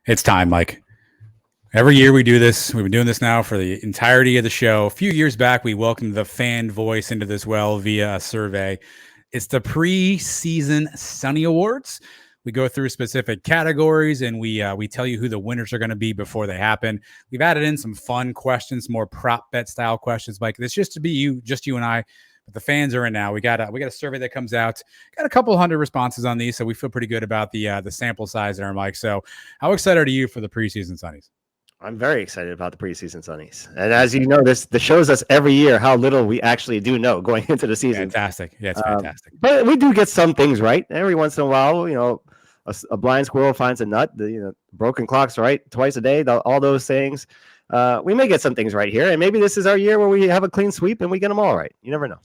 It's time, Mike. Every year we do this. We've been doing this now for the entirety of the show. A few years back, we welcomed the fan voice into this well via a survey. It's the preseason Sonny Awards. We go through specific categories and we tell you who the winners are going to be before they happen. We've added in some fun questions, more prop bet style questions, Mike. It's just to be you and I. But the fans are in now. We got a survey that comes out. Got a couple hundred responses on these, so we feel pretty good about the sample size there, Mike. So, how excited are you for the preseason Sonnies? I'm very excited about the preseason Sonnies. And as you know, this shows us every year how little we actually do know going into the season. Fantastic. Yeah, it's fantastic. But we do get some things right. Every once in a while, a blind squirrel finds a nut. Broken clock's right twice a day. All those things. We may get some things right here, and maybe this is our year where we have a clean sweep and we get them all right. You never know.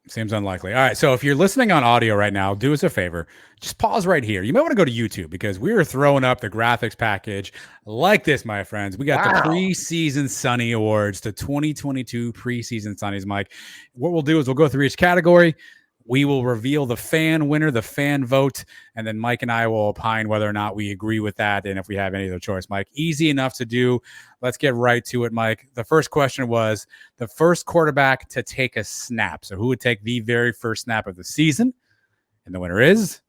Seems unlikely. All right, so if you're listening on audio right now, do us a favor. Just pause right here. You might want to go to YouTube because we are throwing up the graphics package like this, my friends. We got the preseason Sonny Awards, the 2022 preseason Sonnies, Mike. What we'll do is we'll go through each category. We will reveal the fan winner, the fan vote, and then Mike and I will opine whether or not we agree with that and if we have any other choice. Mike, easy enough to do. Let's get right to it, Mike. The first question was the first quarterback to take a snap. So who would take the very first snap of the season? And the winner is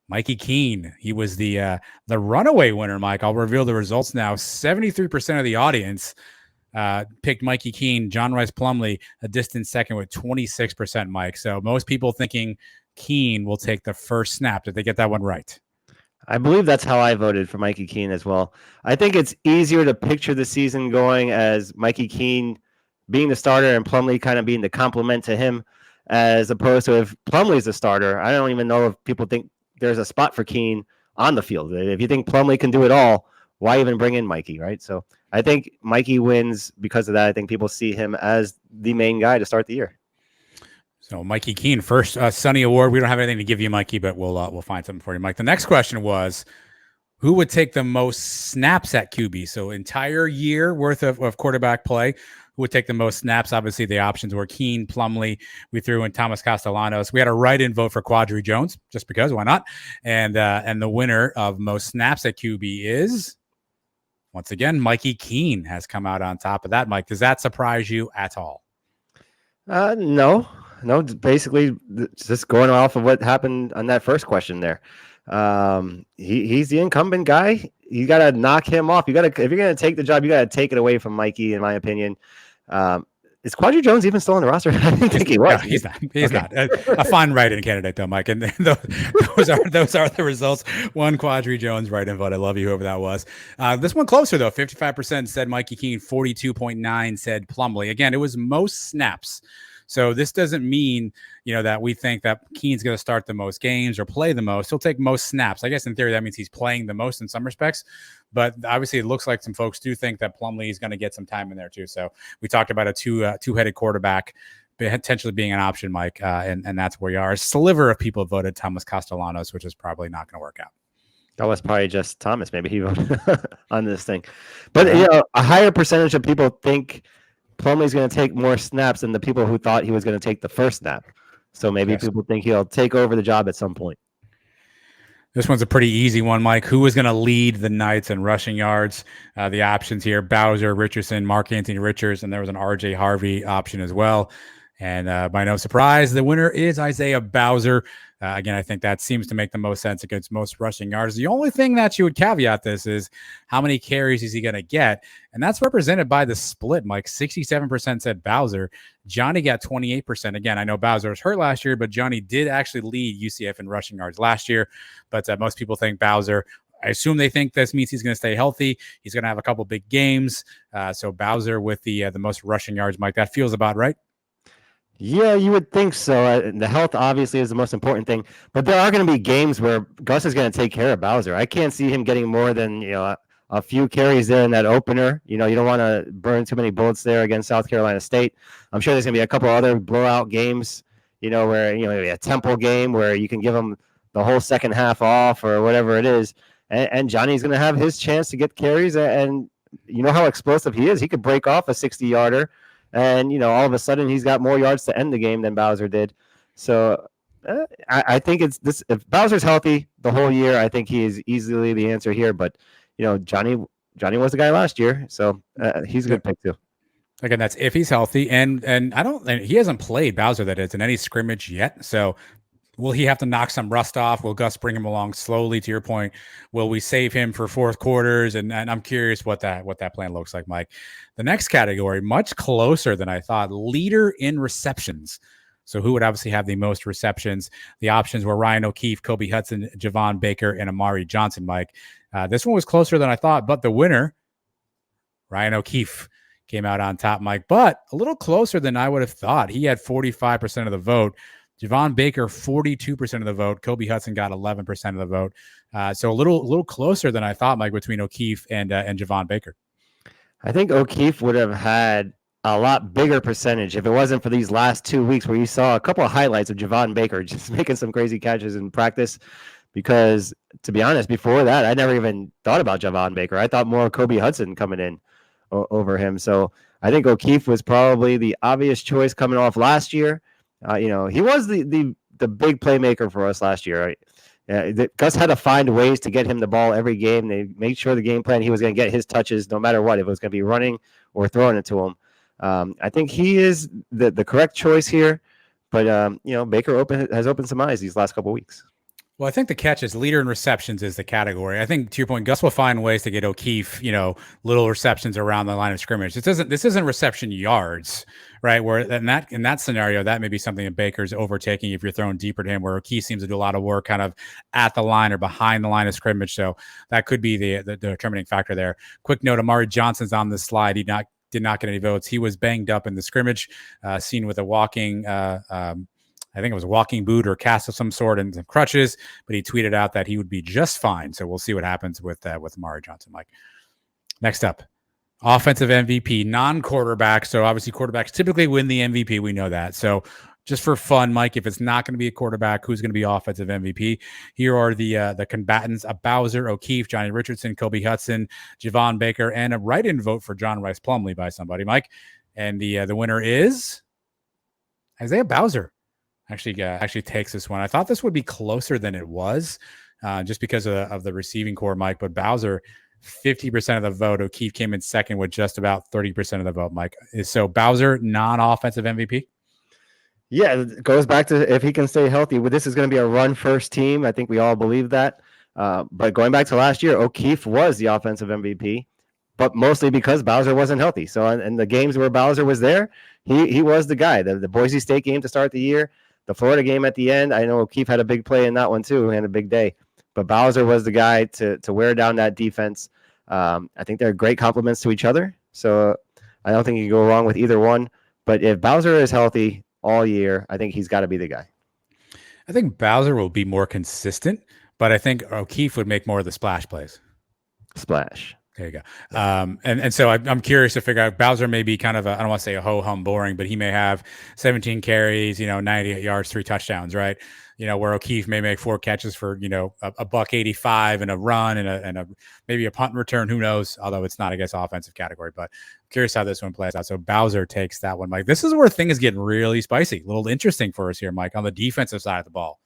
Mikey Keene. He was the runaway winner, Mike. I'll reveal the results now. 73% of the audience picked Mikey Keene. John Rice Plumlee a distant second with 26%, Mike. So most people thinking Keene will take the first snap. Did they get that one right? I believe that's how I voted for Mikey Keene as well. I think it's easier to picture the season going as Mikey Keene being the starter and Plumlee kind of being the complement to him, as opposed to if Plumlee's the starter. I don't even know if people think there's a spot for Keene on the field. If you think Plumlee can do it all, why even bring in Mikey, right? So I think Mikey wins because of that. I think people see him as the main guy to start the year. So Mikey Keene, first Sonny Award. We don't have anything to give you, Mikey, but we'll find something for you, Mike. The next question was, who would take the most snaps at QB? So entire year worth of quarterback play. Who would take the most snaps? Obviously, the options were Keene, Plumlee. We threw in Thomas Castellanos. We had a write-in vote for Quadri Jones, just because, why not? And the winner of most snaps at QB is, once again, Mikey Keene has come out on top of that. Mike, does that surprise you at all? No. Basically, just going off of what happened on that first question there. He's the incumbent guy. You got to knock him off. If you're going to take the job, you got to take it away from Mikey, in my opinion. Is Quadri Jones even still on the roster? I didn't think he was. No, he's not. He's not. A fine write-in candidate, though, Mike. And those are the results. One Quadri Jones write-in vote. I love you, whoever that was. This one closer, though. 55% said Mikey Keene. 42.9% said Plumlee. Again, it was most snaps. So this doesn't mean, that we think that Keene's going to start the most games or play the most. He'll take most snaps. I guess in theory that means he's playing the most in some respects. But obviously it looks like some folks do think that Plumlee is going to get some time in there too. So we talked about a two-headed quarterback potentially being an option, Mike, and that's where you are. A sliver of people voted Thomas Castellanos, which is probably not going to work out. That was probably just Thomas. Maybe he voted on this thing. But a higher percentage of people think Plumlee's going to take more snaps than the people who thought he was going to take the first snap. So maybe people think he'll take over the job at some point. This one's a pretty easy one, Mike. Who is going to lead the Knights in rushing yards? The options here, Bowser, Richardson, Mark Anthony Richards, and there was an RJ Harvey option as well. And by no surprise, the winner is Isaiah Bowser. Again, I think that seems to make the most sense against most rushing yards. The only thing that you would caveat this is how many carries is he going to get? And that's represented by the split, Mike. 67% said Bowser. Johnny got 28%. Again, I know Bowser was hurt last year, but Johnny did actually lead UCF in rushing yards last year. But most people think Bowser. I assume they think this means he's going to stay healthy. He's going to have a couple big games. So Bowser with the most rushing yards, Mike. That feels about right. Yeah, you would think so. The health obviously is the most important thing, but there are going to be games where Gus is going to take care of Bowser. I can't see him getting more than a few carries there in that opener. You don't want to burn too many bullets there against South Carolina State. I'm sure there's going to be a couple other blowout games, where maybe a Temple game where you can give him the whole second half off or whatever it is, and Johnny's going to have his chance to get carries, and you know how explosive he is. He could break off a 60-yarder. And, all of a sudden he's got more yards to end the game than Bowser did. So I think it's this. If Bowser's healthy the whole year, I think he is easily the answer here. But, Johnny was the guy last year, so he's a good pick too. Again, that's if he's healthy, and he hasn't played Bowser, that is, in any scrimmage yet. So will he have to knock some rust off? Will Gus bring him along slowly? To your point, will we save him for fourth quarters? And I'm curious what that plan looks like, Mike. The next category, much closer than I thought, leader in receptions. So who would obviously have the most receptions? The options were Ryan O'Keefe, Kobe Hudson, Javon Baker, and Amari Johnson, Mike. This one was closer than I thought, but the winner, Ryan O'Keefe, came out on top, Mike, but a little closer than I would have thought. He had 45% of the vote. Javon Baker, 42% of the vote. Kobe Hudson got 11% of the vote. So a little closer than I thought, Mike, between O'Keefe and Javon Baker. I think O'Keefe would have had a lot bigger percentage if it wasn't for these last 2 weeks where you saw a couple of highlights of Javon Baker just making some crazy catches in practice. Because to be honest, before that, I never even thought about Javon Baker. I thought more of Kobe Hudson coming in over him. So I think O'Keefe was probably the obvious choice coming off last year. He was the big playmaker for us last year. Right? Gus had to find ways to get him the ball every game. They made sure the game plan he was going to get his touches no matter what, if it was going to be running or throwing it to him. I think he is the correct choice here. But Baker has opened some eyes these last couple of weeks. Well, I think the catch is leader in receptions is the category. I think, to your point, Gus will find ways to get O'Keefe, little receptions around the line of scrimmage. This isn't reception yards, right? Where in that scenario, that may be something that Baker's overtaking if you're throwing deeper to him, where O'Keefe seems to do a lot of work kind of at the line or behind the line of scrimmage. So that could be the determining factor there. Quick note, Amari Johnson's on this slide. He did not get any votes. He was banged up in the scrimmage, seen with a walking I think it was a walking boot or cast of some sort and some crutches, but he tweeted out that he would be just fine. So we'll see what happens with Amari Johnson, Mike. Next up, offensive MVP, non-quarterback. So obviously quarterbacks typically win the MVP. We know that. So just for fun, Mike, if it's not going to be a quarterback, who's going to be offensive MVP? Here are the combatants: Bowser, O'Keefe, Johnny Richardson, Kobe Hudson, Javon Baker, and a write-in vote for John Rice Plumlee by somebody, Mike. And the winner is Isaiah Bowser. Actually takes this one. I thought this would be closer than it was, just because of the receiving core, Mike. But Bowser, 50% of the vote. O'Keefe came in second with just about 30% of the vote, Mike. So Bowser, non-offensive MVP? Yeah, it goes back to if he can stay healthy. This is going to be a run-first team. I think we all believe that. But going back to last year, O'Keefe was the offensive MVP, but mostly because Bowser wasn't healthy. So in the games where Bowser was there, he was the guy. The Boise State game to start the year, the Florida game at the end, I know O'Keefe had a big play in that one too, and a big day. But Bowser was the guy to wear down that defense. I think they're great complements to each other. So I don't think you can go wrong with either one. But if Bowser is healthy all year, I think he's got to be the guy. I think Bowser will be more consistent, but I think O'Keefe would make more of the splash plays. Splash. There you go. And so I'm curious to figure out, Bowser may be kind of I don't want to say a ho-hum boring, but he may have 17 carries, 98 yards, 3 touchdowns, right? Where O'Keefe may make 4 catches for, a $185 and a run and a maybe a punt and return. Who knows? Although it's not, I guess, offensive category, but I'm curious how this one plays out. So Bowser takes that one, Mike. This is where things get really spicy, a little interesting for us here, Mike, on the defensive side of the ball.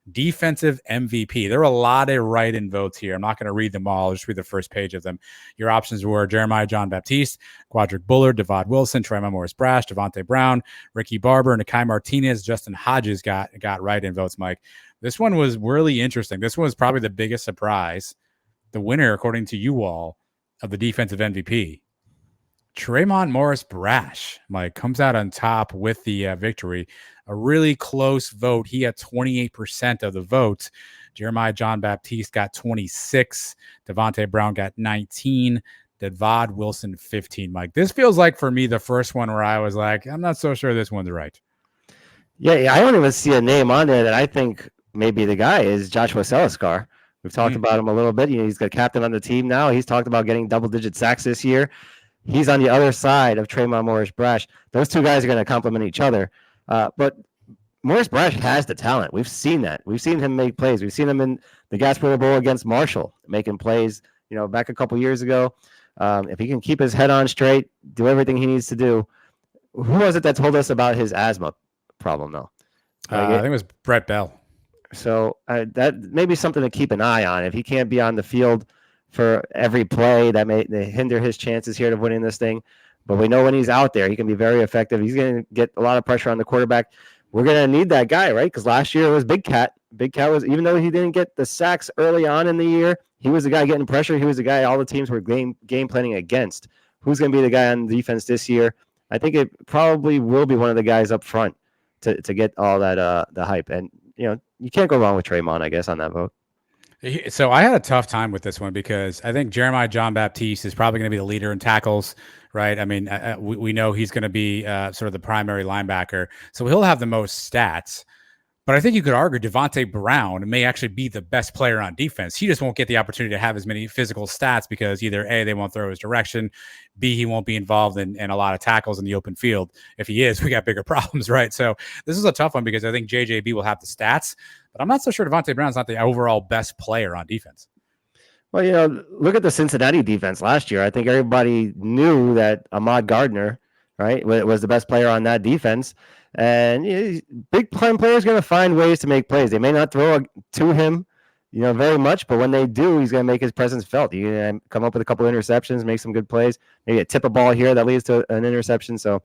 Defensive MVP. There are a lot of write-in votes here. I'm not going to read them all. I'll just read the first page of them. Your options were Jeremiah John Baptiste, Quadric Bullard, Devad Wilson, Tremont Morris-Brash, Devontae Brown, Ricky Barber, Nakai Martinez, Justin Hodges got write-in votes, Mike. This one was really interesting. This one was probably the biggest surprise. The winner, according to you all, of the defensive MVP, Tremont Morris-Brash, Mike, comes out on top with the victory. A really close vote. He had 28% of the votes. Jeremiah John Baptiste got 26. Devontae Brown got 19. Devad Wilson 15. Mike, this feels like for me the first one where I was like, I'm not so sure this one's right. Yeah, I don't even see a name on there that I think maybe the guy is Joshua Seliskar. We've talked about him a little bit. He's the captain on the team now. He's talked about getting double-digit sacks this year. He's on the other side of Tremont Morris-Brash. Those two guys are going to complement each other. But Morris-Brash has the talent. We've seen that. We've seen him make plays. We've seen him in the Gasparilla Bowl against Marshall making plays, back a couple years ago. If he can keep his head on straight, do everything he needs to do. Who was it that told us about his asthma problem, though? I think it was Brett Bell. So that may be something to keep an eye on. If he can't be on the field for every play that may hinder his chances here of winning this thing. But we know when he's out there, he can be very effective. He's going to get a lot of pressure on the quarterback. We're going to need that guy, right? Because last year it was Big Cat. Big Cat was, even though he didn't get the sacks early on in the year, he was the guy getting pressure. He was the guy all the teams were game planning against. Who's going to be the guy on defense this year? I think it probably will be one of the guys up front to get all that the hype. And, you can't go wrong with Draymond, I guess, on that vote. So I had a tough time with this one because I think Jeremiah John Baptiste is probably going to be the leader in tackles, right? I mean, we know he's going to be sort of the primary linebacker, so he'll have the most stats. But I think you could argue Devontae Brown may actually be the best player on defense. He just won't get the opportunity to have as many physical stats because either A, they won't throw his direction, B, he won't be involved in a lot of tackles in the open field. If he is, we got bigger problems, right? So this is a tough one because I think JJB will have the stats, but I'm not so sure Devontae Brown's not the overall best player on defense. Well, look at the Cincinnati defense last year. I think everybody knew that Ahmad Gardner, right, was the best player on that defense. And big time players going to find ways to make plays. They may not throw to him, very much, but when they do, he's going to make his presence felt. He's going to come up with a couple of interceptions, make some good plays, maybe a tip a ball here that leads to an interception. So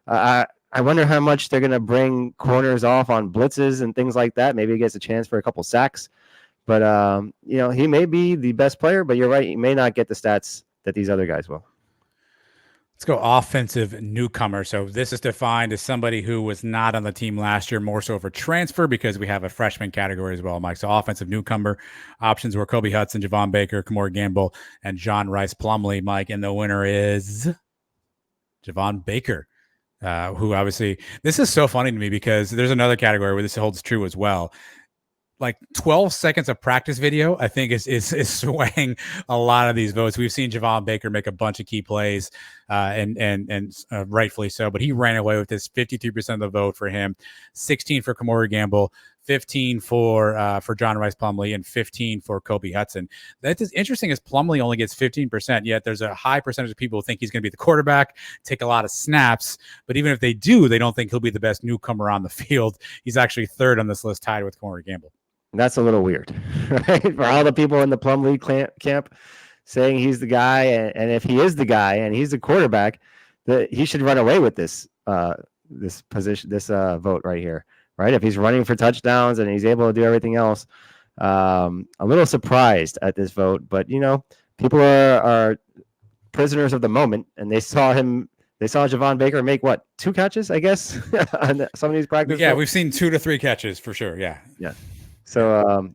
I wonder how much they're going to bring corners off on blitzes and things like that. Maybe he gets a chance for a couple sacks. But, he may be the best player, but you're right. He may not get the stats that these other guys will. Let's go offensive newcomer. So this is defined as somebody who was not on the team last year, more so for transfer because we have a freshman category as well, Mike. So offensive newcomer options were Kobe Hudson, Javon Baker, Kamora Gamble, and John Rice Plumlee, Mike. And the winner is Javon Baker, who obviously, this is so funny to me because there's another category where this holds true as well. Like 12 seconds of practice video, I think is swaying a lot of these votes. We've seen Javon Baker make a bunch of key plays, and rightfully so. But he ran away with this 53% of the vote for him, 16 for Kamora Gamble, 15 for John Rice Plumlee, and 15 for Kobe Hudson. That is interesting, as Plumlee only gets 15%. Yet there's a high percentage of people who think he's going to be the quarterback, take a lot of snaps. But even if they do, they don't think he'll be the best newcomer on the field. He's actually third on this list, tied with Kamora Gamble. That's a little weird, right? For all the people in the Plumlee camp saying he's the guy, and if he is the guy and he's the quarterback, he should run away with this position, this vote right here, right? If he's running for touchdowns and he's able to do everything else, a little surprised at this vote, but people are prisoners of the moment, and they saw Javon Baker make 2 catches, I guess, on some of these practice. Yeah, we've seen 2 to 3 catches for sure. Yeah. So,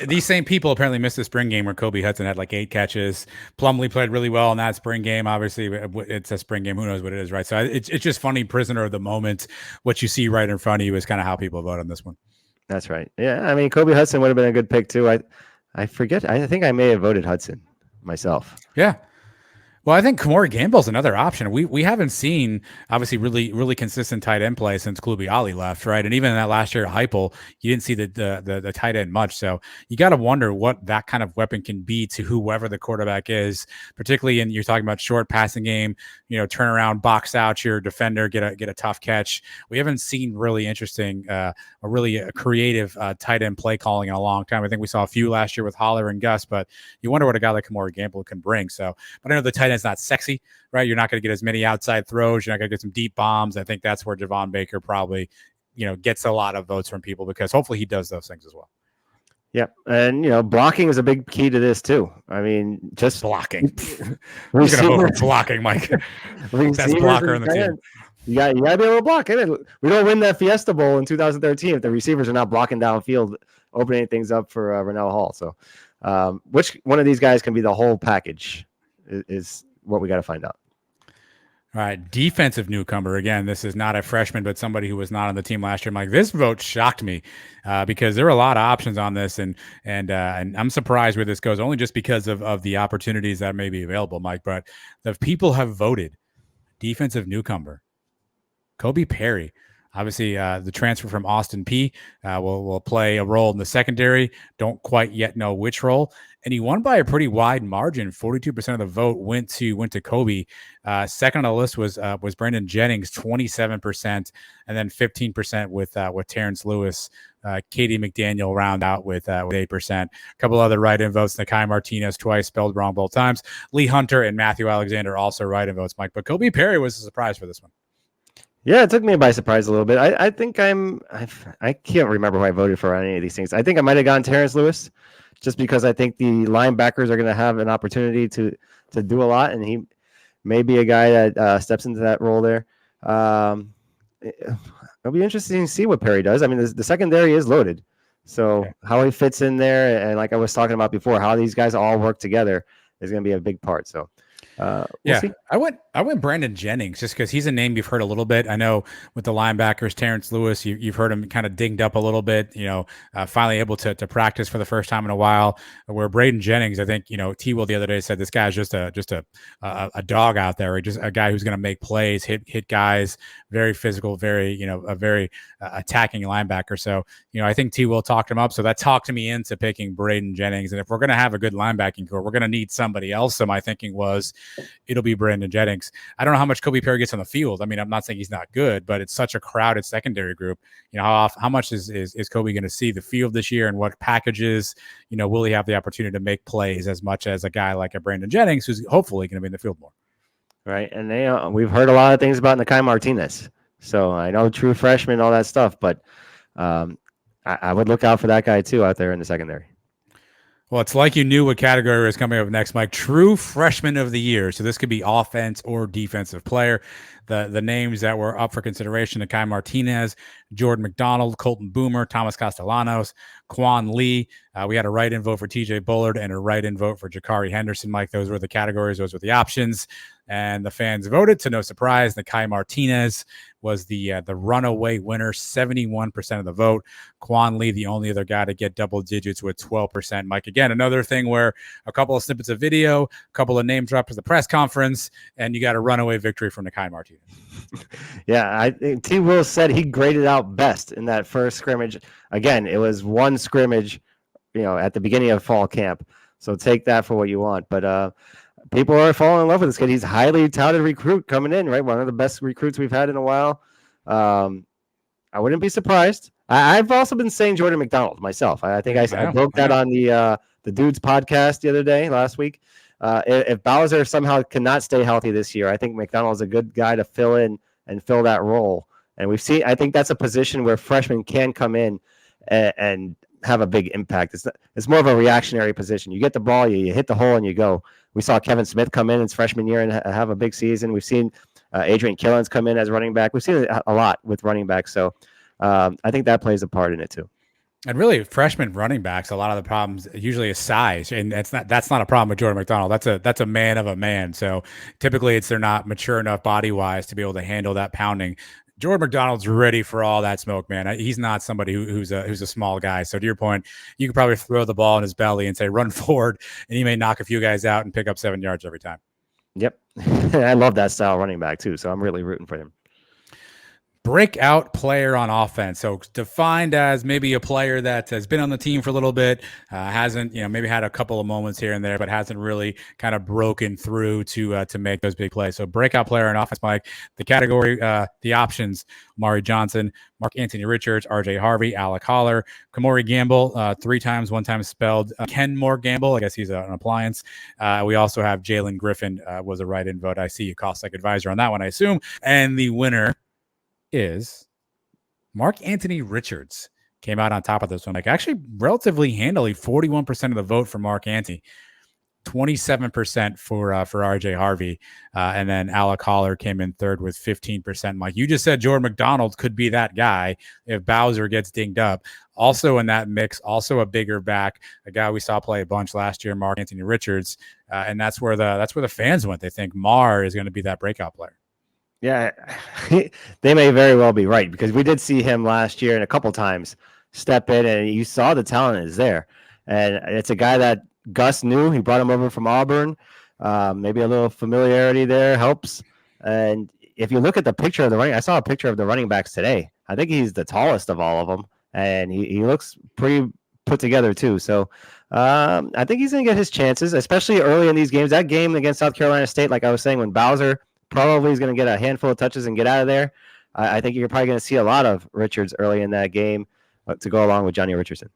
these same people apparently missed the spring game where Kobe Hudson had like 8 catches. Plumlee played really well in that spring game. Obviously, it's a spring game. Who knows what it is, right? So it's just funny, prisoner of the moment. What you see right in front of you is kind of how people vote on this one. That's right. Yeah, I mean, Kobe Hudson would have been a good pick too. I forget. I think I may have voted Hudson myself. Yeah. Well, I think Kamora Gamble's another option. We haven't seen, obviously, really consistent tight end play since Klubi Ali left, right? And even in that last year at Heupel, you didn't see the tight end much. So you got to wonder what that kind of weapon can be to whoever the quarterback is, particularly in, you're talking about short passing game, turn around, box out your defender, get a tough catch. We haven't seen really interesting or really a creative tight end play calling in a long time. I think we saw a few last year with Holler and Gus, but you wonder what a guy like Kamora Gamble can bring. So, but I know the tight end it's not sexy, right? You're not going to get as many outside throws. You're not going to get some deep bombs. I think that's where Javon Baker probably, gets a lot of votes from people because hopefully he does those things as well. Yeah. And, blocking is a big key to this too. I mean, just blocking. Who's going to vote for blocking, Mike? Best blocker on the team. You got to be able to block it. We don't win that Fiesta Bowl in 2013 if the receivers are not blocking downfield, opening things up for Rennell Hall. So which one of these guys can be the whole package is what we got to find out. All right, defensive newcomer. Again, this is not a freshman, but somebody who was not on the team last year. Mike, this vote shocked me because there were a lot of options on this, and I'm surprised where this goes, only just because of the opportunities that may be available, Mike. But the people have voted defensive newcomer, Kobe Perry. Obviously, the transfer from Austin P will play a role in the secondary. Don't quite yet know which role. And he won by a pretty wide margin. 42% of the vote went to Kobe. Second on the list was Brandon Jennings, 27%, and then 15% with Terrence Lewis. Katie McDaniel round out with 8%. A couple other write-in votes. Nakai Martinez twice, spelled wrong both times. Lee Hunter and Matthew Alexander also write-in votes, Mike. But Kobe Perry was a surprise for this one. Yeah, it took me by surprise a little bit. I think I can't remember who I voted for on any of these things. I think I might have gone Terrence Lewis, just because I think the linebackers are going to have an opportunity to do a lot, and he may be a guy that steps into that role there. It'll be interesting to see what Perry does. I mean, the secondary is loaded, so how he fits in there, and like I was talking about before, how these guys all work together is going to be a big part. So. We'll see. I went Brandon Jennings just because he's a name you've heard a little bit. I know with the linebackers, Terrence Lewis, you've heard him kind of dinged up a little bit. Finally able to practice for the first time in a while. Where Braden Jennings, I think T. Will the other day said this guy's just a dog out there, or just a guy who's going to make plays, hit guys, very physical, very a very attacking linebacker. So I think T. Will talked him up. So that talked me into picking Braden Jennings. And if we're going to have a good linebacking core, we're going to need somebody else. So my thinking was, it'll be Brandon Jennings. I don't know how much Kobe Perry gets on the field. I mean, I'm not saying he's not good, but it's such a crowded secondary group. How much is Kobe going to see the field this year, and what packages, will he have the opportunity to make plays as much as a guy like a Brandon Jennings, who's hopefully going to be in the field more? Right. And we've heard a lot of things about Nakai Martinez. So I know true freshman, all that stuff, but I would look out for that guy too out there in the secondary. Well, it's like you knew what category was coming up next, Mike. True freshman of the year. So this could be offense or defensive player. The names that were up for consideration: Nakai Martinez, Jordan McDonald, Colton Boomer, Thomas Castellanos, Quan Lee. We had a write-in vote for TJ Bullard and a write-in vote for Jakari Henderson, Mike. Those were the categories. Those were the options. And the fans voted, to no surprise. Nakai Martinez was the runaway winner, 71% of the vote. Quan Lee, the only other guy to get double digits with 12%. Mike, again, another thing where a couple of snippets of video, a couple of name drops at the press conference, and you got a runaway victory from Nakai Martinez. Yeah, I think T. Will said he graded out best in that first scrimmage. Again, it was one scrimmage, at the beginning of fall camp. So take that for what you want. But people are falling in love with this kid. He's a highly touted recruit coming in, right? One of the best recruits we've had in a while. I wouldn't be surprised. I've also been saying Jordan McDonald myself. I think I broke that on the Dudes podcast the other day, last week. If Bowser somehow cannot stay healthy this year, I think McDonald's a good guy to fill in and fill that role. And I think that's a position where freshmen can come in and have a big impact. It's more of a reactionary position. You get the ball, you hit the hole, and you go. We saw Kevin Smith come in his freshman year and have a big season. We've seen Adrian Killens come in as running back. We've seen it a lot with running backs. So I think that plays a part in it too. And really, freshman running backs, a lot of the problems usually is size, and that's not a problem with Jordan McDonald. That's a man of a man. So typically, they're not mature enough body wise to be able to handle that pounding. Jordan McDonald's ready for all that smoke, man. He's not somebody who's a small guy. So to your point, you could probably throw the ball in his belly and say run forward, and he may knock a few guys out and pick up 7 yards every time. Yep, I love that style running back too. So I'm really rooting for him. Breakout player on offense. So defined as maybe a player that has been on the team for a little bit, hasn't, maybe had a couple of moments here and there, but hasn't really kind of broken through to make those big plays. So breakout player on offense, Mike, the category, the options: Mari Johnson, Mark Anthony Richards, RJ Harvey, Alec Holler, Kamori Gamble, 3 times, 1 time spelled Kenmore Gamble. I guess he's an appliance. We also have Jalen Griffin was a write-in vote. I see you cost like advisor on that one, I assume. And the winner is Mark Anthony Richards. Came out on top of this one, like actually relatively handily. 41% of the vote for Mark Anthony, 27% for RJ Harvey, and then Alec Holler came in third with 15%. Mike, you just said Jordan McDonald could be that guy if Bowser gets dinged up. Also in that mix, also a bigger back, a guy we saw play a bunch last year, Mark Anthony Richards, and that's where the fans went. They think Mar is going to be that breakout player. Yeah, they may very well be right, because we did see him last year and a couple times step in, and you saw the talent is there. And it's a guy that Gus knew. He brought him over from Auburn. Maybe a little familiarity there helps. And if you look at the picture of the running, I saw a picture of the running backs today. I think he's the tallest of all of them, and he looks pretty put together too. So I think he's going to get his chances, especially early in these games. That game against South Carolina State, like I was saying, when Bowser probably is going to get a handful of touches and get out of there, I think you're probably going to see a lot of Richards early in that game to go along with Johnny Richardson.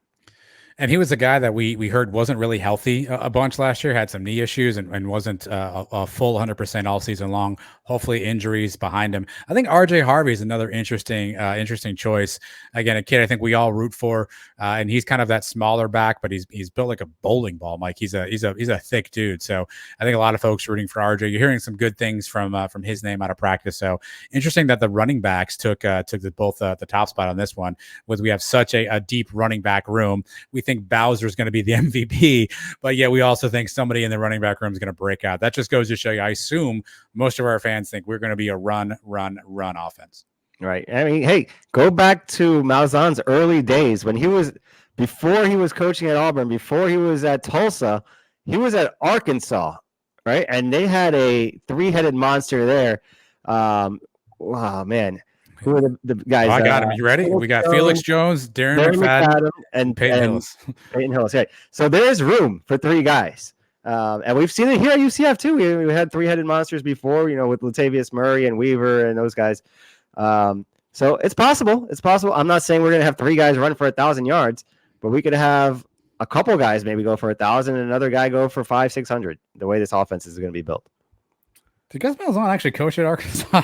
And he was a guy that we heard wasn't really healthy a bunch last year, had some knee issues and wasn't a full 100% all season long. Hopefully injuries behind him. I think RJ Harvey is another interesting choice. Again, a kid I think we all root for, and he's kind of that smaller back, but he's built like a bowling ball, Mike. He's a thick dude. So I think a lot of folks rooting for RJ. You're hearing some good things from his name out of practice. So interesting that the running backs took both the top spot on this one. With we have such a deep running back room, we think Bowser is going to be the MVP, but yeah, we also think somebody in the running back room is going to break out. That just goes to show you, I assume most of our fans think we're going to be a run offense. Right. I mean, hey, go back to Malzahn's early days when before he was coaching at Auburn, before he was at Tulsa, he was at Arkansas, right? And they had a three-headed monster there. Wow, man. Who are the guys? Oh, I got him. You ready? We got Felix Jones, Darren McFadden, and Peyton Hillis. Peyton Hillis. Okay. So there's room for three guys. And we've seen it here at UCF too. We had three-headed monsters before, with Latavius Murray and Weaver and those guys. So it's possible. It's possible. I'm not saying we're going to have three guys run for 1,000 yards, but we could have a couple guys maybe go for 1,000 and another guy go for 500-600. The way this offense is going to be built. Did Gus Malzahn actually coach at Arkansas?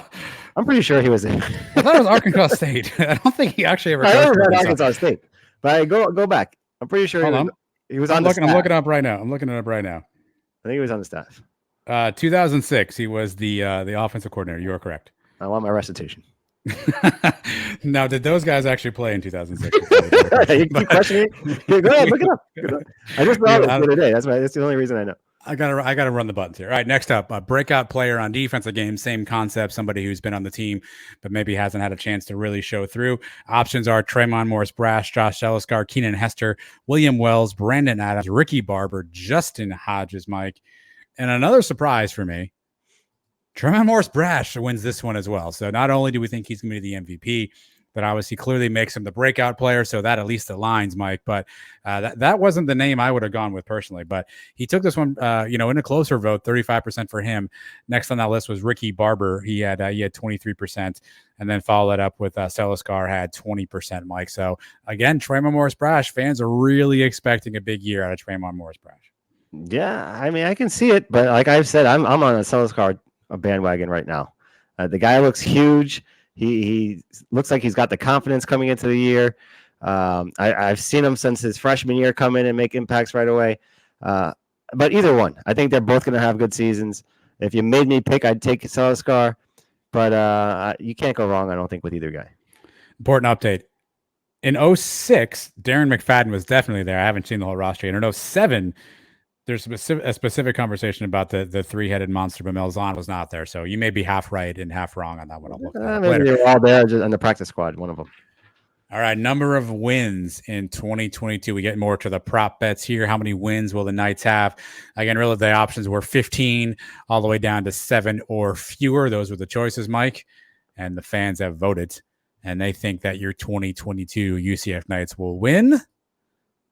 I'm pretty sure he was in. I thought it was Arkansas State. I don't think he actually ever coached at Arkansas State. But I go back. I'm pretty sure he was on the staff. I'm looking it up right now. I think he was on the staff. 2006, he was the offensive coordinator. You are correct. I want my recitation. Now, did those guys actually play in 2006? You keep questioning me? Go ahead, look it up. I just thought it the other day. That's the only reason I know. I gotta run the buttons here. All right, next up, a breakout player on defensive game. Same concept. Somebody who's been on the team, but maybe hasn't had a chance to really show through. Options are Tremont Morris-Brash, Josh Elliscar, Keenan Hester, William Wells, Brandon Adams, Ricky Barber, Justin Hodges, Mike. And another surprise for me, Tremont Morris-Brash wins this one as well. So not only do we think he's going to be the MVP, but obviously clearly makes him the breakout player. So that at least aligns, Mike. But that wasn't the name I would have gone with personally. But he took this one, in a closer vote, 35% for him. Next on that list was Ricky Barber. He had 23%, and then followed it up with Celiscar had 20%, Mike. So again, Tremont Morris-Brash, fans are really expecting a big year out of Tremont Morris-Brash. Yeah, I mean, I can see it, but like I've said, I'm on a Celiscar bandwagon right now. The guy looks huge. He looks like he's got the confidence coming into the year. I've seen him since his freshman year come in and make impacts right away. But either one, I think they're both going to have good seasons. If you made me pick, I'd take Celiscar, but you can't go wrong, I don't think, with either guy. Important update. In 2006, Darren McFadden was definitely there. I haven't seen the whole roster. In 2007, there's a specific conversation about the three-headed monster, but Malzahn was not there. So you may be half right and half wrong on that one. I'll look maybe they were all there just on the practice squad, one of them. All right, number of wins in 2022. We get more to the prop bets here. How many wins will the Knights have? Again, really the options were 15 all the way down to 7 or fewer. Those were the choices, Mike. And the fans have voted. And they think that your 2022 UCF Knights will win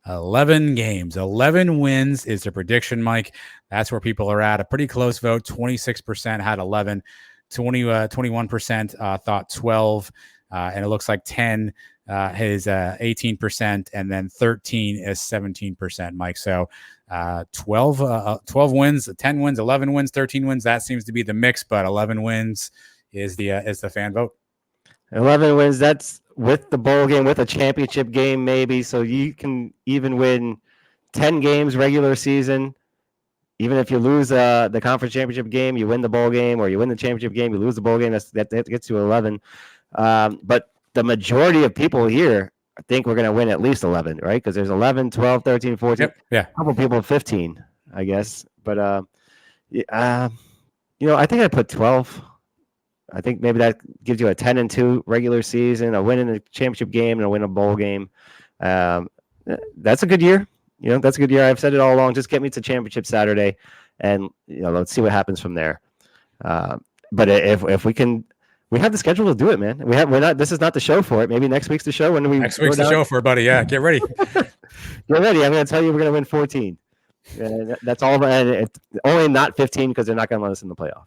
11 games. 11 wins is the prediction, Mike. That's where people are at. A pretty close vote. 26% had 11. 21% thought 12. And it looks like 10 is 18%. And then 13 is 17%, Mike. So 12 wins, 10 wins, 11 wins, 13 wins. That seems to be the mix, but 11 wins is the fan vote. 11 wins. That's with the bowl game, with a championship game, maybe. So you can even win 10 games regular season. Even if you lose the conference championship game, you win the bowl game, or you win the championship game, you lose the bowl game. That gets to 11. But the majority of people here think we're going to win at least 11, right? Because there's 11, 12, 13, 14. Yep. Yeah. A couple people 15, I guess. But, I think I put 12. I think maybe that gives you a 10-2 regular season, a win in the championship game, and a win a bowl game. That's a good year. That's a good year. I've said it all along. Just get me to championship Saturday, and let's see what happens from there. But if we can we have the schedule to do it, man. We're not. This is not the show for it. Maybe next week's the show when we. Next week's the show for it, buddy. Yeah, get ready. Get ready. I'm going to tell you we're going to win 14. That's all. And it's only not 15 because they're not going to let us in the playoff.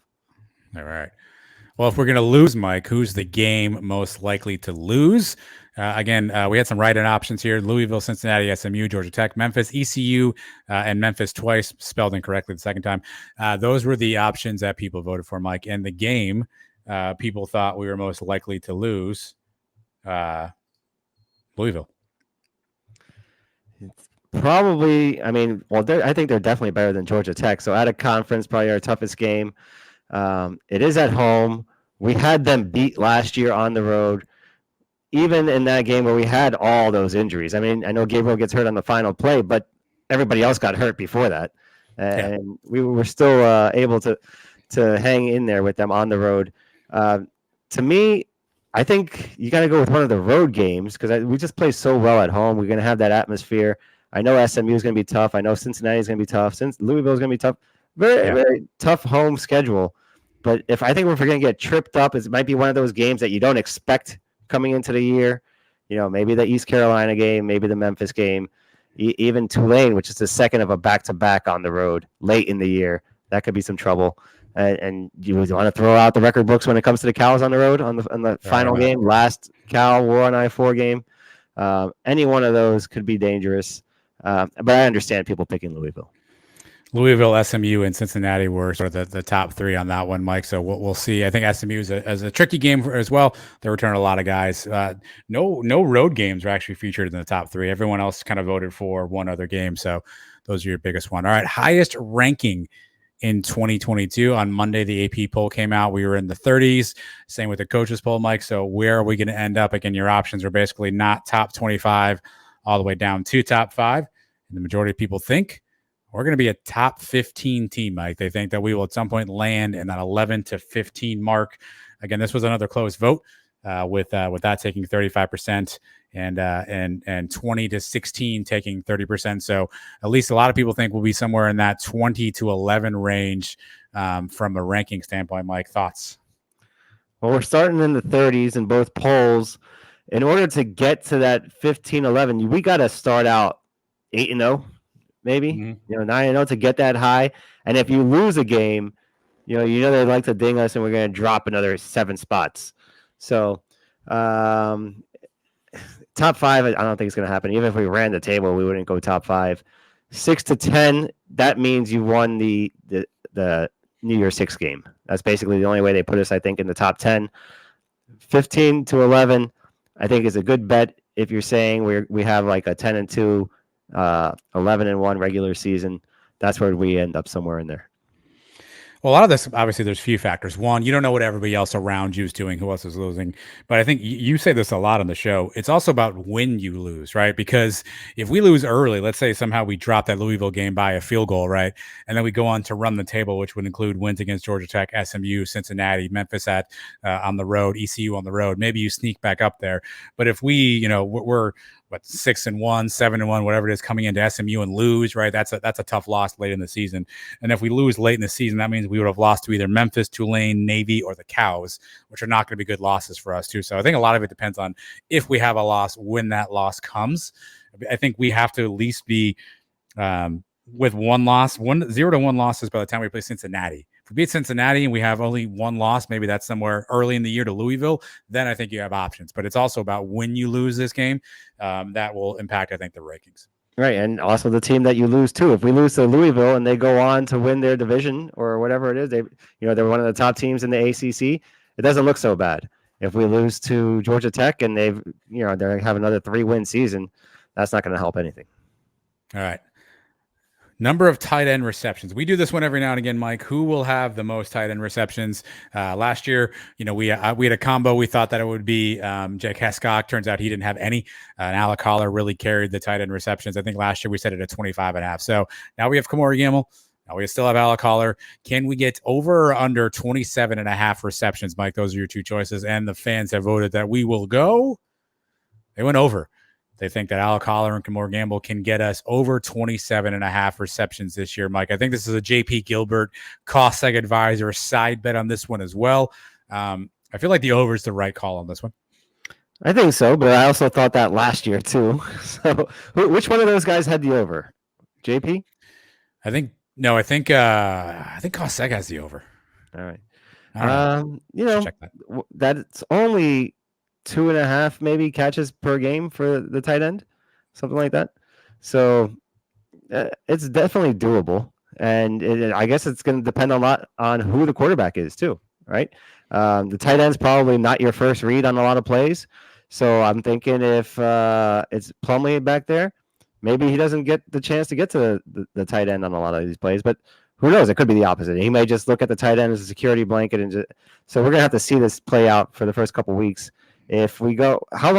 All right. Well, if we're going to lose, Mike, who's the game most likely to lose? Again, we had some write-in options here: Louisville, Cincinnati, SMU, Georgia Tech, Memphis, ECU, and Memphis twice, spelled incorrectly the second time. Those were the options that people voted for, Mike. And the game people thought we were most likely to lose, Louisville. It's probably, I mean, well, I think they're definitely better than Georgia Tech. So out of conference, probably our toughest game. It is at home. We had them beat last year on the road. Even in that game where we had all those injuries. I mean, I know Gabriel gets hurt on the final play, but everybody else got hurt before that. And we were still able to hang in there with them on the road. To me, I think you got to go with one of the road games because we just play so well at home. We're going to have that atmosphere. I know SMU is going to be tough. I know Cincinnati is going to be tough. Louisville is going to be tough. Very tough home schedule. But if we're going to get tripped up, it might be one of those games that you don't expect coming into the year. You know, maybe the East Carolina game, maybe the Memphis game, even Tulane, which is the second of a back-to-back on the road late in the year. That could be some trouble. And you want to throw out the record books when it comes to the Cows on the road on the final game, last Cal War on I-4 game. Any one of those could be dangerous. But I understand people picking Louisville. Louisville, SMU, and Cincinnati were sort of the top three on that one, Mike. So we'll see. I think SMU is a tricky game as well. They're returning a lot of guys. No road games are actually featured in the top three. Everyone else kind of voted for one other game. So those are your biggest one. All right, highest ranking in 2022. On Monday, the AP poll came out. We were in the 30s. Same with the coaches poll, Mike. So where are we going to end up? Again, your options are basically not top 25 all the way down to top 5. And the majority of people think we're going to be a top 15 team, Mike. They think that we will at some point land in that 11 to 15 mark. Again, this was another close vote with that taking 35% and 20 to 16 taking 30%. So at least a lot of people think we'll be somewhere in that 20 to 11 range from a ranking standpoint. Mike, thoughts? Well, we're starting in the 30s in both polls. In order to get to that 15-11, we got to start out 8-0. Maybe 9-0 to get that high. And if you lose a game, you know they like to ding us, and we're going to drop another 7 spots. So top 5, I don't think it's going to happen. Even if we ran the table, we wouldn't go top 5. 6 to 10, that means you won the New Year's 6 game. That's basically the only way they put us, I think, in the top 10. 15 to 11, I think is a good bet if you're saying we have like a 10-2. 11-1 regular season. That's where we end up, somewhere in there. Well, a lot of this, obviously, there's a few factors. One, you don't know what everybody else around you is doing, who else is losing. But I think you say this a lot on the show. It's also about when you lose, right? Because if we lose early, let's say somehow we drop that Louisville game by a field goal, right? And then we go on to run the table, which would include wins against Georgia Tech, SMU, Cincinnati, Memphis on the road, ECU on the road. Maybe you sneak back up there. But if we're 6-1, 7-1, whatever it is, coming into SMU and lose, right? That's a tough loss late in the season. And if we lose late in the season, that means we would have lost to either Memphis, Tulane, Navy, or the Cows, which are not going to be good losses for us too. So I think a lot of it depends on if we have a loss, when that loss comes. I think we have to at least be with 0 to 1 losses by the time we play Cincinnati. If we beat Cincinnati and we have only 1 loss, maybe that's somewhere early in the year to Louisville, then I think you have options. But it's also about when you lose this game that will impact, I think, the rankings. Right, and also the team that you lose to. If we lose to Louisville and they go on to win their division or whatever it is, they're one of the top teams in the ACC. It doesn't look so bad. If we lose to Georgia Tech and they have another 3-win season, that's not going to help anything. All right. Number of tight end receptions. We do this one every now and again, Mike. Who will have the most tight end receptions? Last year, we had a combo. We thought that it would be Jake Hescock. Turns out he didn't have any. And Alec Holler really carried the tight end receptions. I think last year we set it at 25.5. So now we have Kamori Gamble. Now we still have Alec Holler. Can we get over or under 27.5 receptions, Mike? Those are your two choices. And the fans have voted that we will go. They went over. They think that Alec Holler and Kamori Gamble can get us over 27.5 receptions this year, Mike. I think this is a JP Gilbert cost seg advisor side bet on this one as well. I I feel like the over is the right call on this one. I think so, but I also thought that last year too. So, which one of those guys had the over? JP? I think Cossack has the over. All right. I don't know. Check that. That's only 2.5 maybe catches per game for the tight end, something like that. So it's definitely doable, and I guess it's going to depend a lot on who the quarterback is too, right? The tight end's probably not your first read on a lot of plays, so I'm thinking if it's Plumlee back there, maybe he doesn't get the chance to get to the tight end on a lot of these plays, but who knows? It could be the opposite. He may just look at the tight end as a security blanket, and so we're gonna have to see this play out for the first couple of weeks. If we go, how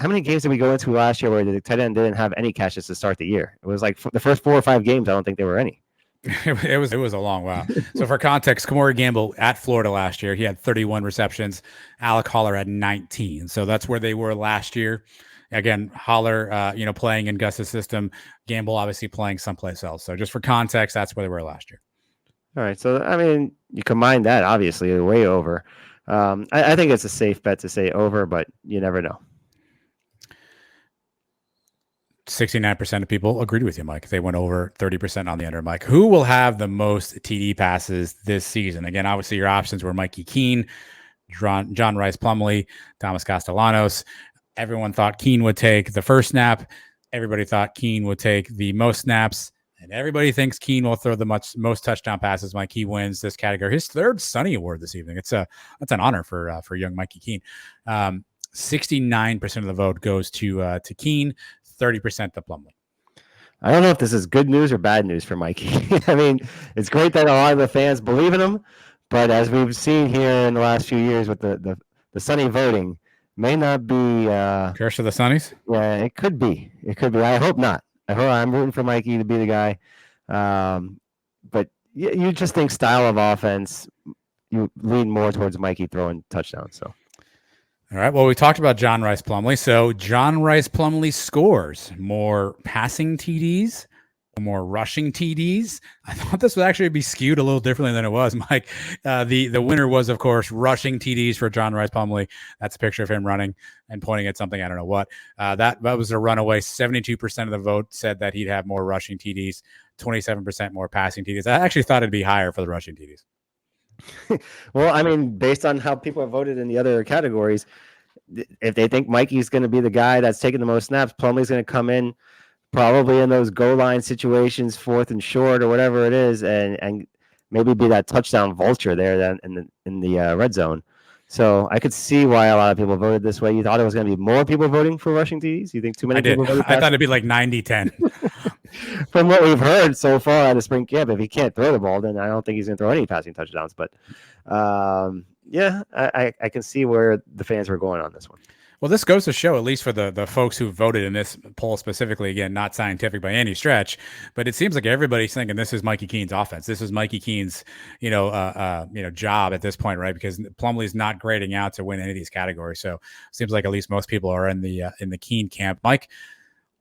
many games did we go into last year where the tight end didn't have any catches to start the year? It was like the first 4 or 5 games. I don't think there were any. It was a long while. So for context, Kamari Gamble at Florida last year, he had 31 receptions. Alec Holler had 19. So that's where they were last year. Again, Holler, playing in Gus's system. Gamble obviously playing someplace else. So just for context, that's where they were last year. All right. So I mean, you combine that, obviously, way over. I think it's a safe bet to say over, but you never know. 69% of people agreed with you, Mike. They went over 30% on the under. Mike, who will have the most TD passes this season? Again, obviously your options were Mikey Keene, John Rice Plumlee, Thomas Castellanos. Everyone thought Keene would take the first snap. Everybody thought Keene would take the most snaps. And everybody thinks Keene will throw the most touchdown passes. Mike, he wins this category. His third Sonny Award this evening. That's an honor for young Mikey Keene. 69% of the vote goes to Keene, 30% to Plumlee. I don't know if this is good news or bad news for Mikey. I mean, it's great that a lot of the fans believe in him, but as we've seen here in the last few years with the Sonny voting, may not be curse of the Sonnies. Yeah, it could be. I hope not. I'm rooting for Mikey to be the guy. But you just think style of offense, you lean more towards Mikey throwing touchdowns. So. All right. Well, we talked about John Rice Plumlee. So John Rice Plumlee scores more passing TDs, more rushing TDs. I thought this would actually be skewed a little differently than it was, Mike. The winner was, of course, rushing TDs for John Rice Plumlee. That's a picture of him running and pointing at something. I don't know what. That was a runaway. 72% of the vote said that he'd have more rushing TDs, 27% more passing TDs. I actually thought it'd be higher for the rushing TDs. Well, I mean, based on how people have voted in the other categories, if they think Mikey's going to be the guy that's taking the most snaps, Plumlee's going to come in probably in those goal line situations, 4th and short or whatever it is, and maybe be that touchdown vulture there then in the red zone. So I could see why a lot of people voted this way. You thought it was going to be more people voting for rushing TDs? You think too many people voted? I thought it'd be like 90-10. From what we've heard so far out of spring camp, if he can't throw the ball, then I don't think he's going to throw any passing touchdowns. But yeah, I can see where the fans were going on this one. Well, this goes to show, at least for the folks who voted in this poll specifically, again, not scientific by any stretch, but it seems like everybody's thinking this is Mikey Keene's offense. This is Mikey Keene's, job at this point, right? Because Plumlee's not grading out to win any of these categories. So it seems like at least most people are in the Keene camp. Mike,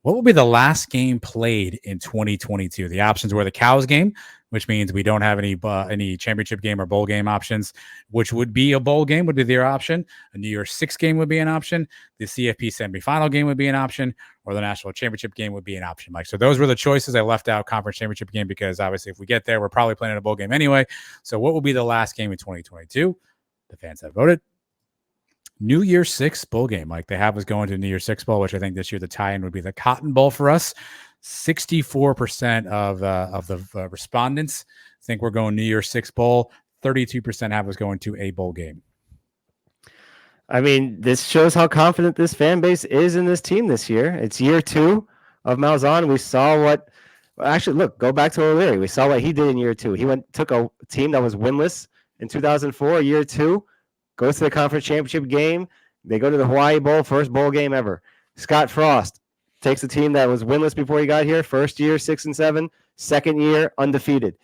what will be the last game played in 2022? The options were the Cows game, which means we don't have any championship game or bowl game options, which would be a bowl game would be their option. A New Year's Six game would be an option. The CFP semifinal game would be an option, or the national championship game would be an option, Mike. So those were the choices. I left out conference championship game because obviously if we get there, we're probably playing a bowl game anyway. So what will be the last game in 2022? The fans have voted. New Year's Six bowl game, Mike. They have us going to New Year's Six bowl, which I think this year the tie-in would be the Cotton Bowl for us. 64% of the respondents think we're going New Year's Six bowl. 32% have us going to a bowl game. I mean, this shows how confident this fan base is in this team this year. It's year 2 of Malzahn. We saw go back to O'Leary. We saw what he did in year 2. He took a team that was winless in 2004, year 2, goes to the conference championship game. They go to the Hawaii Bowl, first bowl game ever. Scott Frost takes a team that was winless before he got here. First year, 6-7. Second year, undefeated.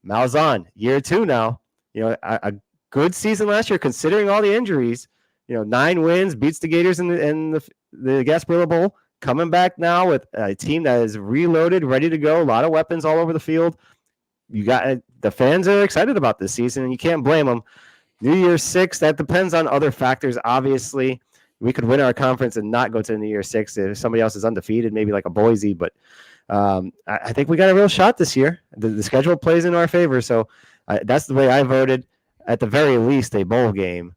Malzahn, year 2 now. A good season last year, considering all the injuries. 9 wins, beats the Gators in the Gasparilla Bowl. Coming back now with a team that is reloaded, ready to go. A lot of weapons all over the field. The fans are excited about this season, and you can't blame them. New Year's Six, that depends on other factors. Obviously, we could win our conference and not go to the New Year's Six if somebody else is undefeated, maybe like a Boise. But I think we got a real shot this year. The schedule plays in our favor, so that's the way I voted. At the very least, a bowl game.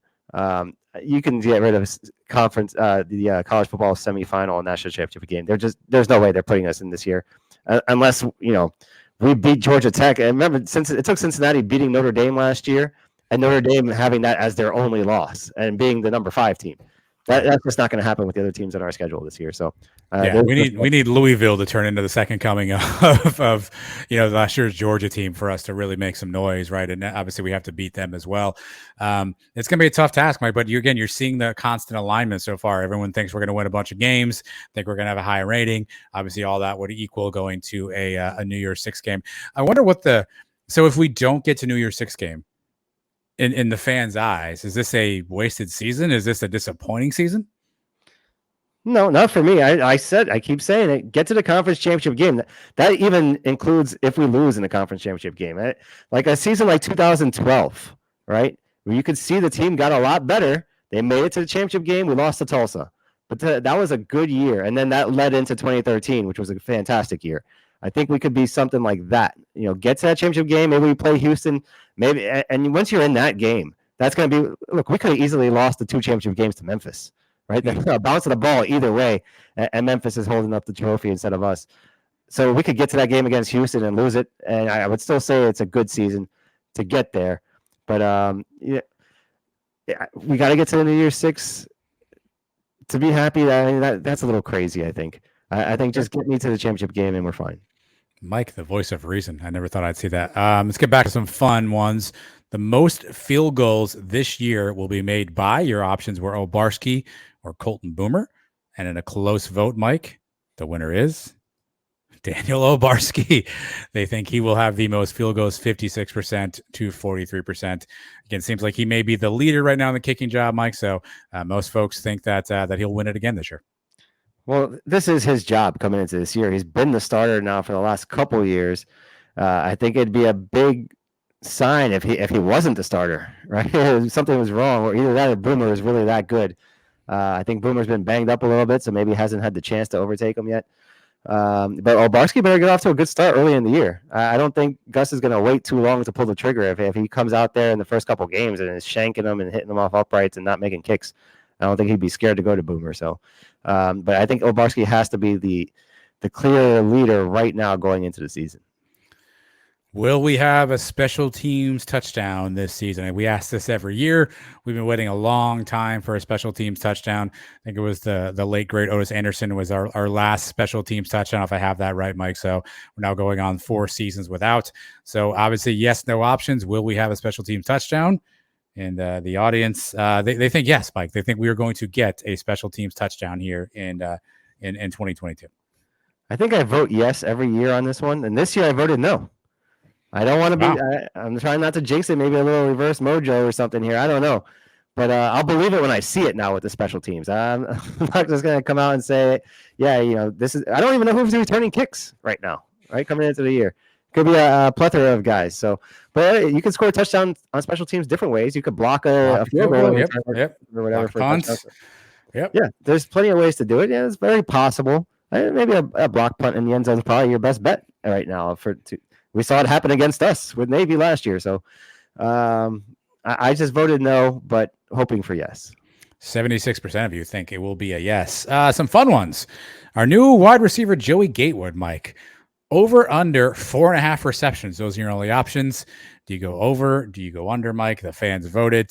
You can get rid of conference, the college football semifinal and national championship game. There's no way they're putting us in this year, unless we beat Georgia Tech. And remember, since it took Cincinnati beating Notre Dame last year, and Notre Dame having that as their only loss and being the number 5 team. That's just not going to happen with the other teams on our schedule this year. So we need Louisville to turn into the second coming of last year's Georgia team for us to really make some noise, right? And obviously we have to beat them as well. It's going to be a tough task, Mike. But you're seeing the constant alignment so far. Everyone thinks we're going to win a bunch of games. Think we're going to have a higher rating. Obviously, all that would equal going to a New Year's Six game. I wonder so if we don't get to New Year's Six game. In the fans' eyes, is this a wasted season? Is this a disappointing season? No, not for me. I keep saying it. Get to the conference championship game. That even includes if we lose in the conference championship game. Like a season like 2012, right? Where you could see the team got a lot better. They made it to the championship game. We lost to Tulsa. But that was a good year. And then that led into 2013, which was a fantastic year. I think we could be something like that. Get to that championship game. Maybe we play Houston. Maybe, and once you're in that game, that's going to be. Look, we could have easily lost the 2 championship games to Memphis, right? They're bouncing the ball either way, and Memphis is holding up the trophy instead of us. So we could get to that game against Houston and lose it, and I would still say it's a good season to get there. But we got to get to the New Year's Six to be happy. That's a little crazy. I think. I think just get me to the championship game and we're fine. Mike, the voice of reason. I never thought I'd see that. Let's get back to some fun ones. The most field goals this year will be made by, your options were Obarski or Colton Boomer. And in a close vote, Mike, the winner is Daniel Obarski. They think he will have the most field goals, 56% to 43%. Again, seems like he may be the leader right now in the kicking job, Mike. So most folks think that he'll win it again this year. Well, this is his job coming into this year. He's been the starter now for the last couple of years. I think it'd be a big sign if he wasn't the starter, right? Something was wrong, or either that or Boomer is really that good. I think Boomer's been banged up a little bit, so maybe he hasn't had the chance to overtake him yet. But Obarski better get off to a good start early in the year. I don't think Gus is going to wait too long to pull the trigger if he comes out there in the first couple games and is shanking them and hitting them off uprights and not making kicks. I don't think he'd be scared to go to Boomer. So, but I think Obarski has to be the clear leader right now going into the season. Will we have a special teams touchdown this season? We ask this every year. We've been waiting a long time for a special teams touchdown. I think it was the late, great Otis Anderson was our last special teams touchdown, if I have that right, Mike. So we're now going on 4 seasons without. So obviously, yes, no options. Will we have a special teams touchdown? And the audience, they think yes, Mike. They think we are going to get a special teams touchdown here in 2022. I think I vote yes every year on this one. And this year I voted no. I don't want to be I'm trying not to jinx it, maybe a little reverse mojo or something here. I don't know. But I'll believe it when I see it now with the special teams. I'm not just going to come out and say, yeah, this is – I don't even know who's returning kicks right now, right, coming into the year. Could be a plethora of guys. So, but you can score a touchdown on special teams different ways. You could block a field goal or whatever. Yeah, there's plenty of ways to do it. Yeah, it's very possible. Maybe a block punt in the end zone is probably your best bet right now. We saw it happen against us with Navy last year. So I just voted no, but hoping for yes. 76% of you think it will be a yes. Some fun ones. Our new wide receiver, Joey Gatewood, Mike. Over, under 4.5 receptions. Those are your only options. Do you go over? Do you go under, Mike? The fans voted.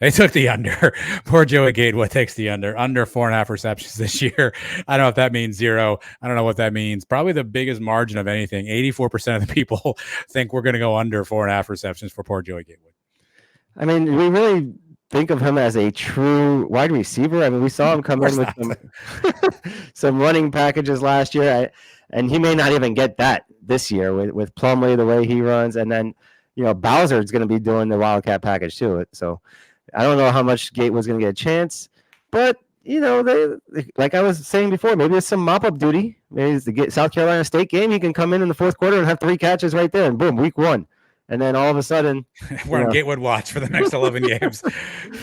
They took the under. Poor Joey Gatewood takes the under 4.5 receptions this year. I don't know if that means 0. I don't know what that means. Probably the biggest margin of anything. 84% of the people think we're going to go under 4.5 receptions for poor Joey Gatewood. I mean, we really think of him as a true wide receiver. I mean, we saw him come in with some running packages last year. And he may not even get that this year with Plumlee, the way he runs. And then, Bowser is going to be doing the Wildcat package too. So I don't know how much Gatewood's going to get a chance. But, they, like I was saying before, maybe it's some mop-up duty. Maybe it's the South Carolina State game. He can come in the fourth quarter and have 3 catches right there. And boom, week 1. and then all of a sudden we're on Gatewood watch for the next 11 games.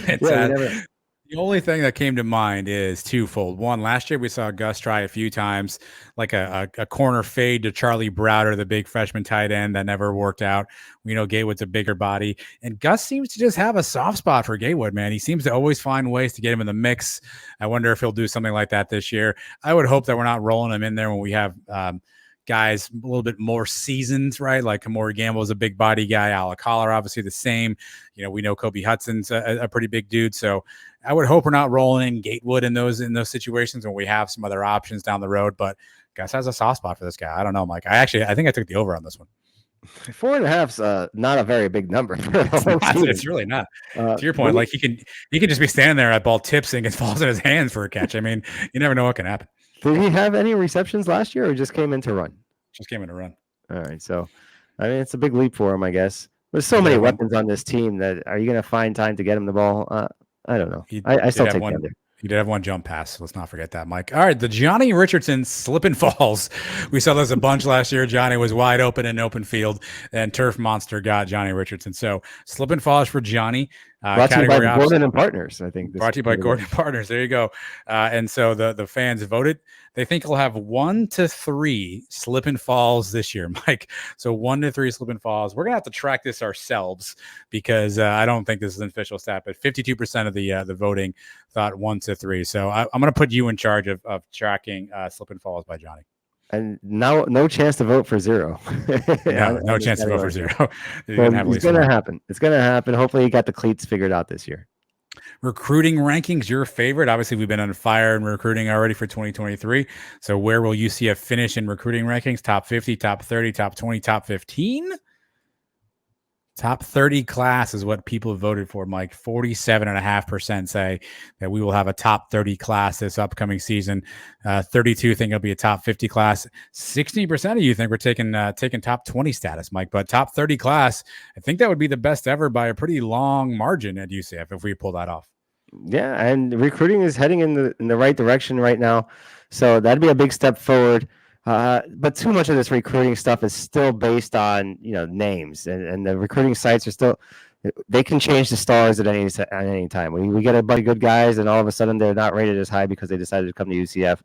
It's the only thing that came to mind is twofold. One, last year we saw Gus try a few times, like a corner fade to Charlie Browder, the big freshman tight end, that never worked out. We know Gatewood's a bigger body, and Gus seems to just have a soft spot for Gatewood, man. He seems to always find ways to get him in the mix. I wonder if he'll do something like that this year. I would hope that we're not rolling him in there when we have guys a little bit more seasoned, right? Like Kamori Gamble is a big body guy. Alec Collar, obviously the same. We know Kobe Hudson's a pretty big dude. So I would hope we're not rolling in Gatewood in those situations when we have some other options down the road. But Gus has a soft spot for this guy. I don't know, Mike. I think I took the over on this one. 4.5's not a very big number. It's really not. To your point, like he can just be standing there at ball tips and it falls in his hands for a catch. I mean, you never know what can happen. Did he have any receptions last year, or just came in to run? Just came in to run. All right, so I mean, it's a big leap for him, I guess. There's so many weapons on this team that are you going to find time to get him the ball? I don't know. I still take one. He did have one jump pass. So let's not forget that, Mike. All right, the Johnny Richardson slip and falls. We saw this a bunch last year. Johnny was wide open in open field, and Turf Monster got Johnny Richardson. So slip and falls for Johnny. Brought to you by Gordon and Partners, I think. Brought to you by Gordon and Partners. There you go. And so the fans voted. They think he'll have 1 to 3 slip and falls this year, Mike. So 1 to 3 slip and falls. We're gonna have to track this ourselves because I don't think this is an official stat. But 52% of the voting thought 1 to 3. So I'm gonna put you in charge of tracking slip and falls by Johnny. And now, no chance to vote for 0. no chance to vote for 0. So it's going to happen. It's going to happen. Hopefully, you got the cleats figured out this year. Recruiting rankings, your favorite. Obviously, we've been on fire in recruiting already for 2023. So where will UCF finish in recruiting rankings? Top 50, top 30, top 20, top 15? Top 30 class is what people have voted for, Mike. 47.5% say that we will have a top 30 class this upcoming season. 32 think it'll be a top 50 class. 16% of you think we're taking top 20 status, Mike. But top 30 class, I think that would be the best ever by a pretty long margin at UCF if we pull that off. Yeah, and recruiting is heading in the right direction right now. So that'd be a big step forward. But too much of this recruiting stuff is still based on names, and the recruiting sites are still, they can change the stars at any time. We get a bunch of good guys, and all of a sudden they're not rated as high because they decided to come to UCF.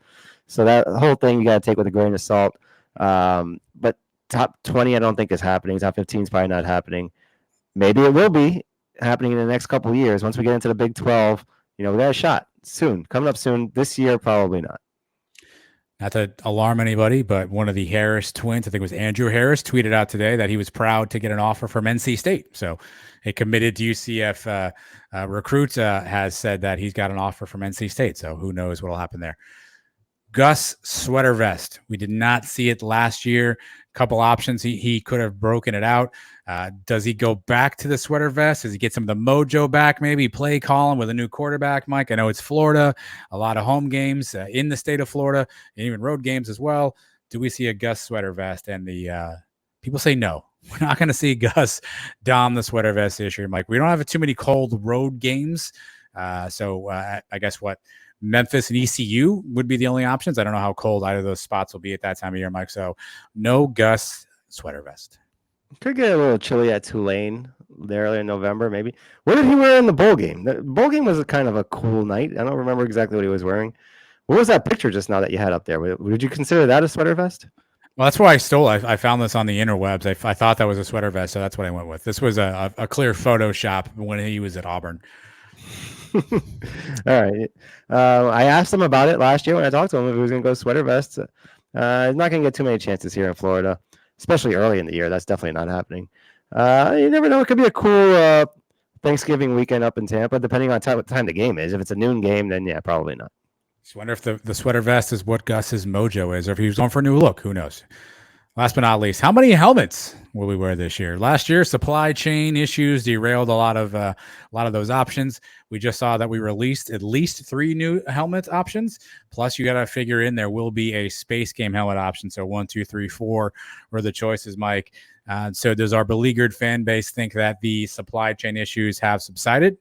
So that whole thing you got to take with a grain of salt. But top 20, I don't think is happening. Top 15 is probably not happening. Maybe it will be happening in the next couple of years. Once we get into the Big 12, we got a shot soon, coming up soon. This year, probably not. Not to alarm anybody, but one of the Harris twins, I think it was Andrew Harris, tweeted out today that he was proud to get an offer from NC State. So a committed UCF recruit has said that he's got an offer from NC State. So who knows what will happen there. Gus sweater vest. We did not see it last year. Couple options. He could have broken it out. Does he go back to the sweater vest? Does he get some of the mojo back? Maybe play calling with a new quarterback, Mike. I know it's Florida, a lot of home games in the state of Florida, and even road games as well. Do we see a Gus sweater vest? And the people say no. We're not going to see Gus don the sweater vest this year, Mike. We don't have too many cold road games. So I guess what? Memphis and ECU would be the only options. I don't know how cold either of those spots will be at that time of year, Mike. So no Gus sweater vest. Could get a little chilly at Tulane early in November, maybe. What did he wear in the bowl game? The bowl game was a kind of a cool night. I don't remember exactly what he was wearing. What was that picture just now that you had up there? Would you consider that a sweater vest? Well, that's why I stole it. I found this on the interwebs. I thought that was a sweater vest, so that's what I went with. This was a clear Photoshop when he was at Auburn. All right. I asked him about it last year when I talked to him if he was going to go sweater vests. He's not going to get too many chances here in Florida, especially early in the year. That's definitely not happening. You never know. It could be a cool Thanksgiving weekend up in Tampa, depending on what time the game is. If it's a noon game, then yeah, probably not. Just wonder if the sweater vest is what Gus's mojo is, or if he was going for a new look. Who knows? Last but not least, how many helmets will we wear this year? Last year, supply chain issues derailed a lot of those options. We just saw that we released at least 3 new helmet options. Plus, you got to figure in there will be a space game helmet option. So 1, 2, 3, 4 were the choices, Mike. So does our beleaguered fan base think that the supply chain issues have subsided?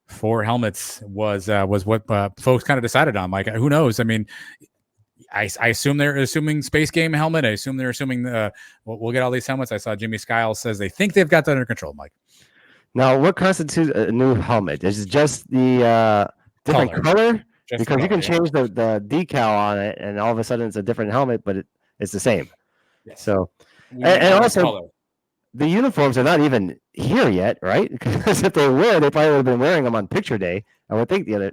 4 helmets was what folks kind of decided on, Mike. Who knows? I mean, I assume they're assuming Space Game helmet. I assume they're assuming we'll get all these helmets. I saw Jimmy Skiles says they think they've got that under control, Mike. Now, what constitutes a new helmet? Is it just the different color? Because you can change the decal on it, and all of a sudden it's a different helmet, but it's the same. Yes. So, and also, color. The uniforms are not even here yet, right? Because if they were, they probably would have been wearing them on picture day. I would think the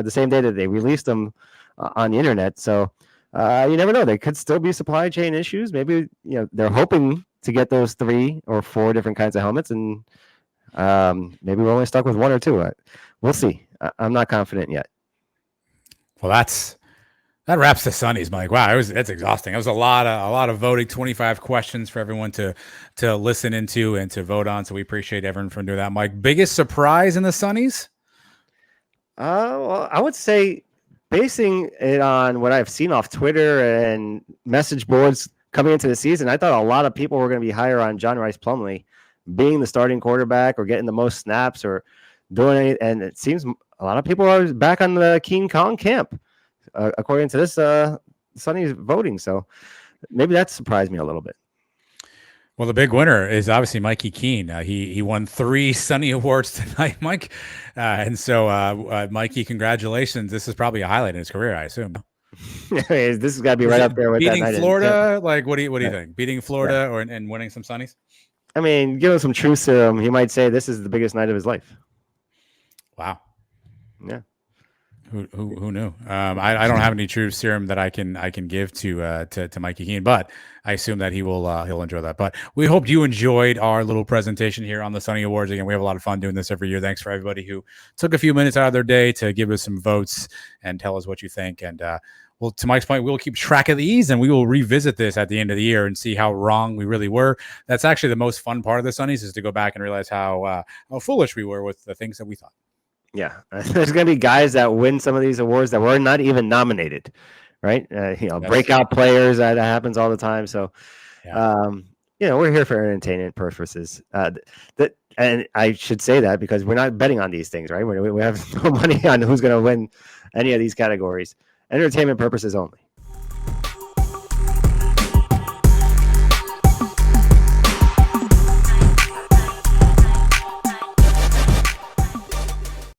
same day that they released them on the internet. So you never know. There could still be supply chain issues. Maybe they're hoping to get those 3 or 4 different kinds of helmets, and maybe we're only stuck with 1 or 2. We'll see. I'm not confident yet. Well, that wraps the Sonnies, Mike. Wow, that's exhausting. It was a lot of voting, 25 questions for everyone to listen into and to vote on. So we appreciate everyone for doing that. Mike, biggest surprise in the Sonnies? Well, I would say, basing it on what I've seen off Twitter and message boards coming into the season, I thought a lot of people were going to be higher on John Rice Plumlee being the starting quarterback or getting the most snaps or doing it. And it seems a lot of people are back on the Keen Kong camp, according to this Sonny's voting. So maybe that surprised me a little bit. Well, the big winner is obviously Mikey Keene. He won 3 Sonny Awards tonight, Mike. And so, Mikey, congratulations. This is probably a highlight in his career, I assume. This has got to be right up there with beating that Florida. Like, what do you think? Beating Florida and winning some Sonnies? I mean, give him some truth serum. He might say this is the biggest night of his life. Wow. Yeah. Who knew? I don't have any true serum that I can give to Mikey Keene, but I assume that he'll enjoy that. But we hope you enjoyed our little presentation here on the Sonny Awards. Again, we have a lot of fun doing this every year. Thanks for everybody who took a few minutes out of their day to give us some votes and tell us what you think. And well, to Mike's point, we'll keep track of these and we will revisit this at the end of the year and see how wrong we really were. That's actually the most fun part of the Sonnies, is to go back and realize how foolish we were with the things that we thought. Yeah, there's going to be guys that win some of these awards that were not even nominated, right? Breakout players, that happens all the time. So, we're here for entertainment purposes. And I should say that because we're not betting on these things, right? We have no money on who's going to win any of these categories. Entertainment purposes only.